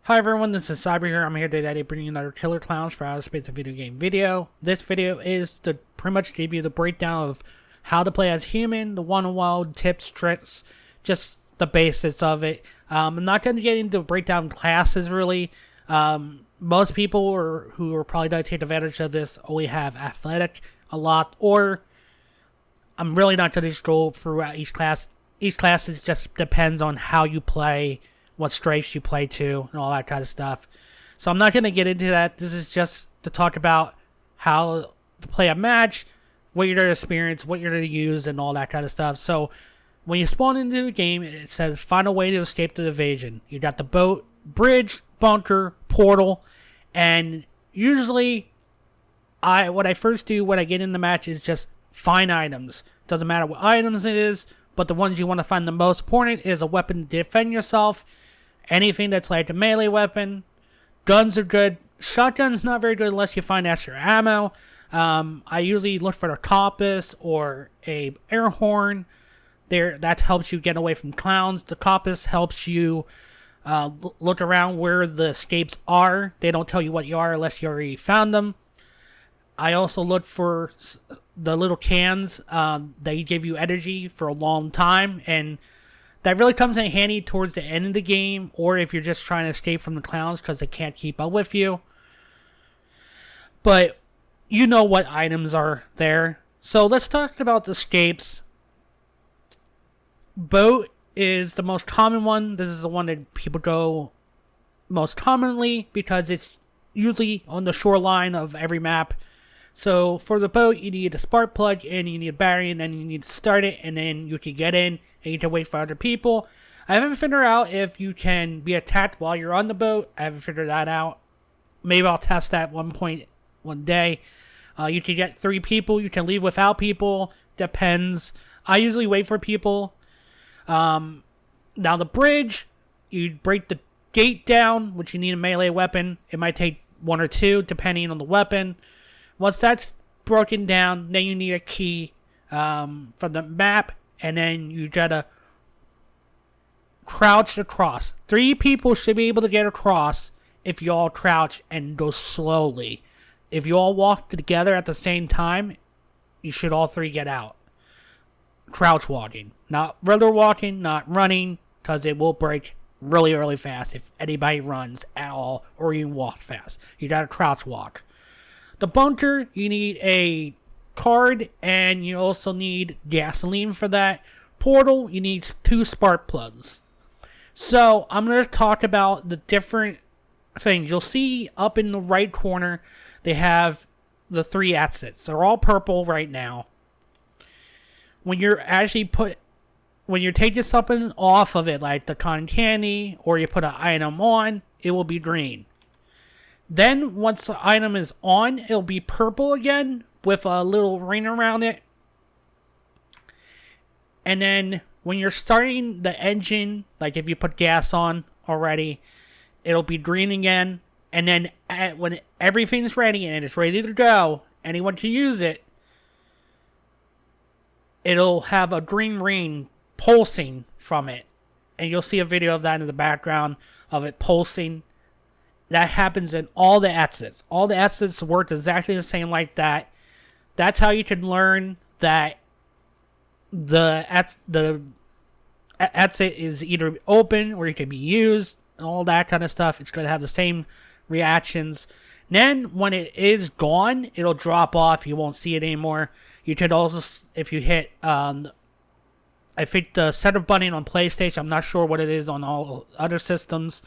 Hi everyone, this is Cyber here. I'm here today bringing you another Killer Clowns for Outer Space video game video. This video is to pretty much give you the breakdown of how to play as human, the one-on-one tips, tricks, just the basics of it. I'm not going to get into breakdown classes really. Most people who are probably going to take advantage of this only have athletic a lot, or I'm really not going to just go throughout each class. Each class just depends on how you play, what strengths you play to, and all that kind of stuff. So I'm not going to get into that. This is just to talk about how to play a match, what you're going to experience, what you're going to use, and all that kind of stuff. So when you spawn into the game, it says find a way to escape the invasion. You got the boat, bridge, bunker, portal, and usually what I first do when I get in the match is just find items. Doesn't matter what items it is, but the ones you want to find the most important is a weapon to defend yourself. Anything that's like a melee weapon. Guns are good. Shotgun's not very good unless you find extra ammo. I usually look for a compass or a air horn. That helps you get away from clowns. The compass helps you look around where the escapes are. They don't tell you what you are unless you already found them. I also look for the little cans that give you energy for a long time, and that really comes in handy towards the end of the game, or if you're just trying to escape from the clowns because they can't keep up with you. But you know what items are there. So let's talk about the escapes. Boat is the most common one. This is the one that people go most commonly because it's usually on the shoreline of every map. So for the boat, you need a spark plug and you need a battery, and then you need to start it, and then you can get in and you can wait for other people. I haven't figured out if you can be attacked while you're on the boat. I haven't figured that out. Maybe I'll test that one day. You can get 3 people. You can leave without people. Depends. I usually wait for people. Now the bridge, you break the gate down, which you need a melee weapon. It might take 1 or 2 depending on the weapon. Once that's broken down, then you need a key from the map, and then you gotta crouch across. 3 people should be able to get across if you all crouch and go slowly. If you all walk together at the same time, you should all 3 get out. Crouch walking. Not regular walking, not running, because it will break really, really fast if anybody runs at all or even walks fast. You gotta crouch walk. The bunker, you need a card, and you also need gasoline for that. Portal, you need 2 spark plugs. So, I'm going to talk about the different things. You'll see up in the right corner, they have the 3 exits. They're all purple right now. When you're taking something off of it, like the cotton candy, or you put an item on, it will be green. Then, once the item is on, it'll be purple again with a little ring around it. And then, when you're starting the engine, like if you put gas on already, it'll be green again. And then, when everything's ready and it's ready to go, anyone can use it, it'll have a green ring pulsing from it. And you'll see a video of that in the background of it pulsing. That happens in all the exits. All the exits work exactly the same like that. That's how you can learn that the exit is either open or it can be used and all that kind of stuff. It's going to have the same reactions. Then when it is gone, it'll drop off. You won't see it anymore. You could also, if you hit, I think the center button on PlayStation, I'm not sure what it is on all other systems,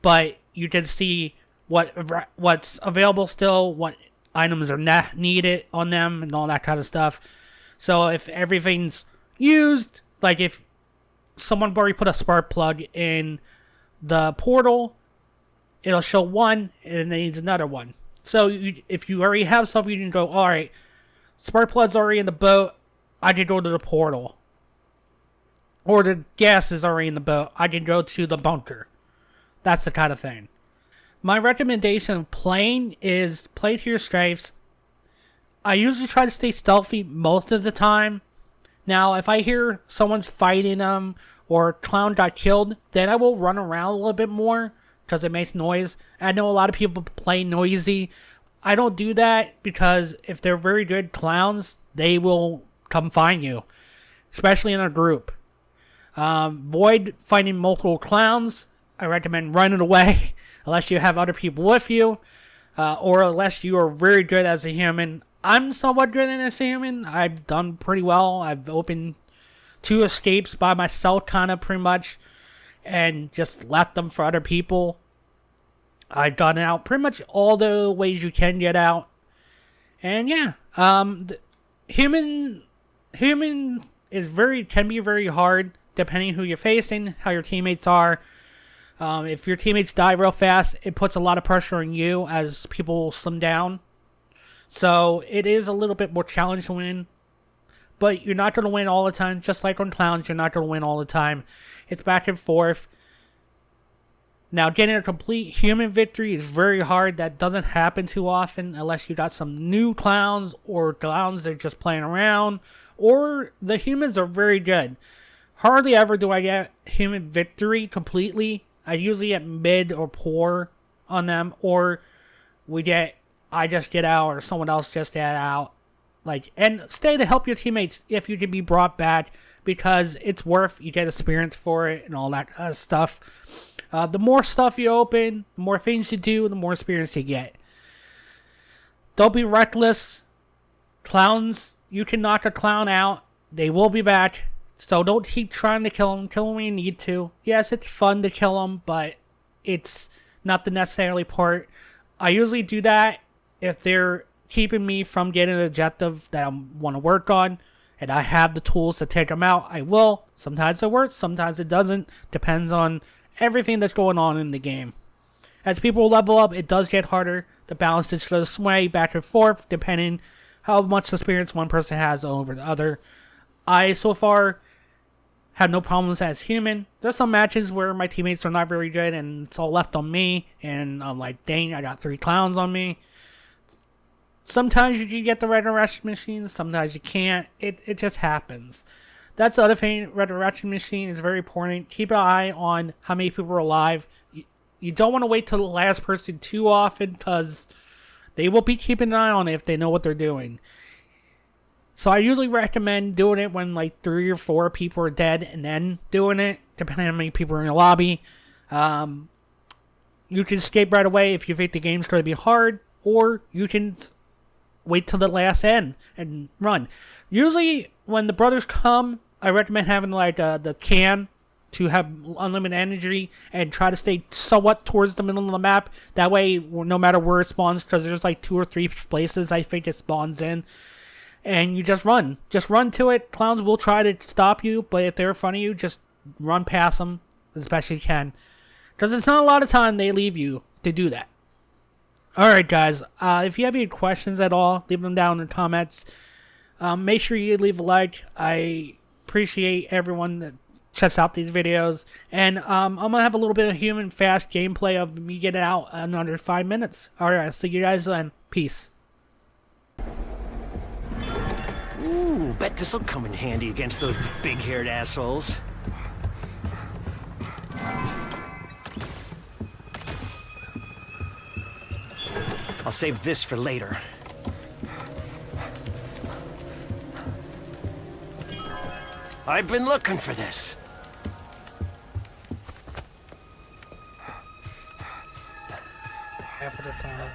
but you can see what's available still, what items are not needed on them, and all that kind of stuff. So if everything's used, like if someone already put a spark plug in the portal, it'll show 1 and it needs another one. So if you already have something, you can go, alright, spark plug's already in the boat, I can go to the portal. Or the gas is already in the boat, I can go to the bunker. That's the kind of thing. My recommendation of playing is play to your strengths. I usually try to stay stealthy most of the time. Now, if I hear someone's fighting them or a clown got killed, then I will run around a little bit more because it makes noise. I know a lot of people play noisy. I don't do that because if they're very good clowns, they will come find you, especially in a group. Avoid finding multiple clowns. I recommend running away unless you have other people with you, or unless you are very good as a human. I'm somewhat good as a human. I've done pretty well. I've opened 2 escapes by myself, kind of pretty much, and just left them for other people. I've done out pretty much all the ways you can get out. And yeah, human is can be very hard depending who you're facing, how your teammates are. If your teammates die real fast, it puts a lot of pressure on you as people slim down. So it is a little bit more challenging to win. But you're not going to win all the time. Just like on Clowns, you're not going to win all the time. It's back and forth. Now, getting a complete human victory is very hard. That doesn't happen too often unless you got some new clowns or clowns that are just playing around. Or the humans are very good. Hardly ever do I get human victory completely. I usually get mid or poor on them. Or I just get out or someone else just get out. And stay to help your teammates if you can be brought back, because it's worth, you get experience for it and all that stuff. The more stuff you open, the more things you do, the more experience you get. Don't be reckless. Clowns, you can knock a clown out. They will be back. So don't keep trying to kill them. Kill them when you need to. Yes, it's fun to kill them, but it's not the necessarily part. I usually do that if they're keeping me from getting an objective that I want to work on, and I have the tools to take them out. I will. Sometimes it works, sometimes it doesn't. Depends on everything that's going on in the game. As people level up, it does get harder. The balance is going to sway back and forth depending how much experience one person has over the other. I, so far, have no problems as human. There's some matches where my teammates are not very good and it's all left on me, and I'm like, dang, I got 3 clowns on me. Sometimes you can get the resurrection machines, sometimes you can't. It just happens. That's the other thing. Resurrection machine is very important. Keep an eye on how many people are alive. You don't want to wait till the last person too often, because they will be keeping an eye on it if they know what they're doing. So I usually recommend doing it when 3 or 4 people are dead, and then doing it, depending on how many people are in the lobby. You can escape right away if you think the game's going to be hard, or you can wait till the last end and run. Usually, when the brothers come, I recommend having the can to have unlimited energy and try to stay somewhat towards the middle of the map. That way, no matter where it spawns, because there's 2 or 3 places I think it spawns in, and you just run. Just run to it. Clowns will try to stop you, but if they're in front of you, just run past them as best you can, because it's not a lot of time they leave you to do that. Alright guys, if you have any questions at all, leave them down in the comments. Make sure you leave a like. I appreciate everyone that checks out these videos. And I'm going to have a little bit of human fast gameplay of me getting out in under 5 minutes. Alright, I'll see you guys then. Peace. Ooh, bet this'll come in handy against those big-haired assholes. I'll save this for later. I've been looking for this. Half of the time.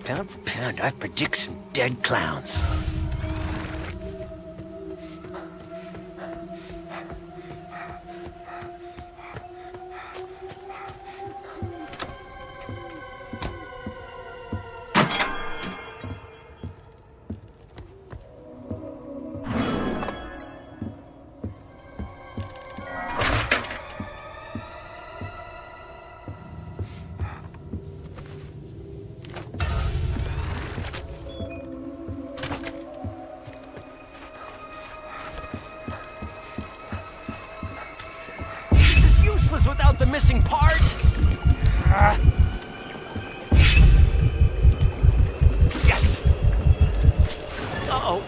Pound for pound, I predict some dead clowns. Without the missing part. Yes. Uh-oh.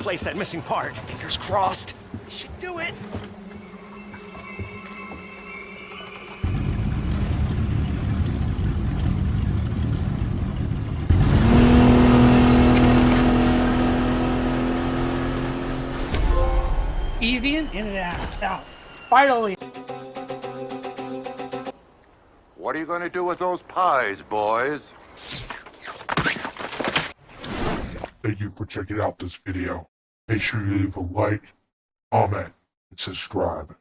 replace that missing part. Fingers crossed. We should do it. Easy in and out. Finally. What are you going to do with those pies, boys? Thank you for checking out this video. Make sure you leave a like, comment, and subscribe.